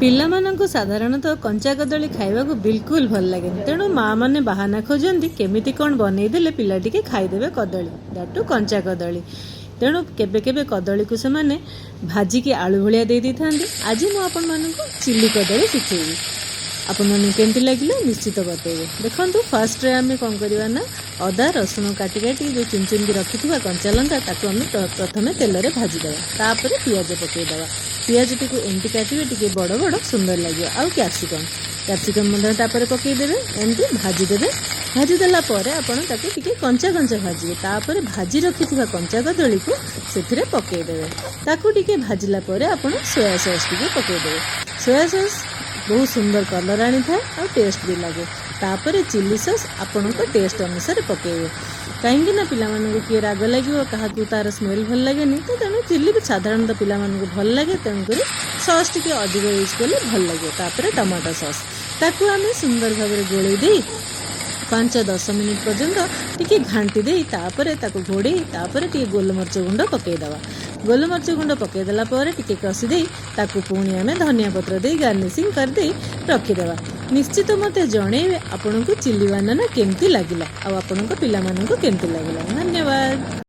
ପିଲାମାନଙ୍କୁ ସାଧାରଣତଃ କଞ୍ଚା କଦଳୀ ଖାଇବାକୁ ବିଲକୁଲ ଭଲ ଲାଗେନି। ତେଣୁ ମାଆ ମାନେ ବାହାନା ଖୋଜନ୍ତି କେମିତି କ'ଣ ବନେଇଦେଲେ ପିଲା ଟିକେ ଖାଇଦେବେ କଦଳୀ, ଦ୍ୟାଟୁ କଞ୍ଚା କଦଳୀ। ତେଣୁ କେବେ କେବେ କଦଳୀକୁ ସେମାନେ ଭାଜିକି ଆଳୁ ଭଳିଆ ଦେଇ ଦେଇଥାନ୍ତି। ଆଜି ମୁଁ ଆପଣମାନଙ୍କୁ ଚିଲି କଦଳୀ ଶିଖେଇବି। ଆପଣମାନଙ୍କୁ କେମିତି ଲାଗିଲା ନିଶ୍ଚିତ ବତେଇବେ। ଦେଖନ୍ତୁ, ଫାର୍ଷ୍ଟରେ ଆମେ କ'ଣ କରିବା ନା ଅଦା ରସୁଣ କାଟି ଯେଉଁ ଚୁନ ଚୁନିକି ରଖିଥିବା କଞ୍ଚା ଲଙ୍କା ତାକୁ ଆମେ ପ୍ରଥମେ ତେଲରେ ଭାଜିଦେବା। ତାପରେ ପିଆଜ ପକାଇଦେବା। ପିଆଜଟିକୁ ଏମିତି କାଟିବେ ଟିକେ ବଡ଼ ବଡ଼, ସୁନ୍ଦର ଲାଗିବ। ଆଉ କ୍ୟାପ୍ସିକମ୍ ମଧ୍ୟ ତାପରେ ପକାଇଦେବେ। ଏମିତି ଭାଜିଦେବେ। ଭାଜିଦେଲା ପରେ ଆପଣ ତାକୁ ଟିକେ କଞ୍ଚା ଭାଜିବେ। ତାପରେ ଭାଜି ରଖିଥିବା କଞ୍ଚା କଦଳୀକୁ ସେଥିରେ ପକାଇଦେବେ। ତାକୁ ଟିକେ ଭାଜିଲା ପରେ ଆପଣ ସୋୟା ସସ୍ ଟିକେ ପକାଇଦେବେ। ସୋୟା ସସ୍ ବହୁତ ସୁନ୍ଦର କଲର୍ ଆଣିଥାଏ ଆଉ ଟେଷ୍ଟ ବି ଲାଗେ। ତାପରେ ଚିଲି ସସ୍ ଆପଣଙ୍କ ଟେଷ୍ଟ ଅନୁସାରେ ପକାଇବେ। କାହିଁକି ନା ପିଲାମାନଙ୍କୁ କିଏ ରାଗ ଲାଗିବ, କାହାକୁ ତା'ର ସ୍ମେଲ୍ ଭଲ ଲାଗେନି, ତ ତେଣୁ ଚିଲି ବି ସାଧାରଣତଃ ପିଲାମାନଙ୍କୁ ଭଲ ଲାଗେ। ତେଣୁକରି ସସ୍ ଟିକେ ଅଧିକ ୟୁଜ୍ କଲେ ଭଲ ଲାଗିବ। ତାପରେ ଟମାଟୋ ସସ୍ ତାକୁ ଆମେ ସୁନ୍ଦର ଭାବରେ ଗୋଳେଇ ଦେଇ 5-10 ମିନିଟ୍ ପର୍ଯ୍ୟନ୍ତ ଟିକେ ଘାଣ୍ଟି ଦେଇ ତାପରେ ତାକୁ ଘୋଡ଼େଇ ତାପରେ ଟିକେ ଗୋଲମରିଚ ଗୁଣ୍ଡ ପକାଇଦେବା। ଗୋଲମରିଚ ଗୁଣ୍ଡ ପକାଇଦେଲା ପରେ ଟିକେ କଷି ଦେଇ ତାକୁ ପୁଣି ଆମେ ଧନିଆ ପତ୍ର ଦେଇ ଗାର୍ନିସିଂ କରିଦେଇ ରଖିଦେବା। ନିଶ୍ଚିତ ମୋତେ ଜଣେଇବେ ଆପଣଙ୍କୁ ଚିଲି ବାନାନା କେମିତି ଲାଗିଲା ଆଉ ଆପଣଙ୍କ ପିଲାମାନଙ୍କୁ କେମିତି ଲାଗିଲା। ଧନ୍ୟବାଦ।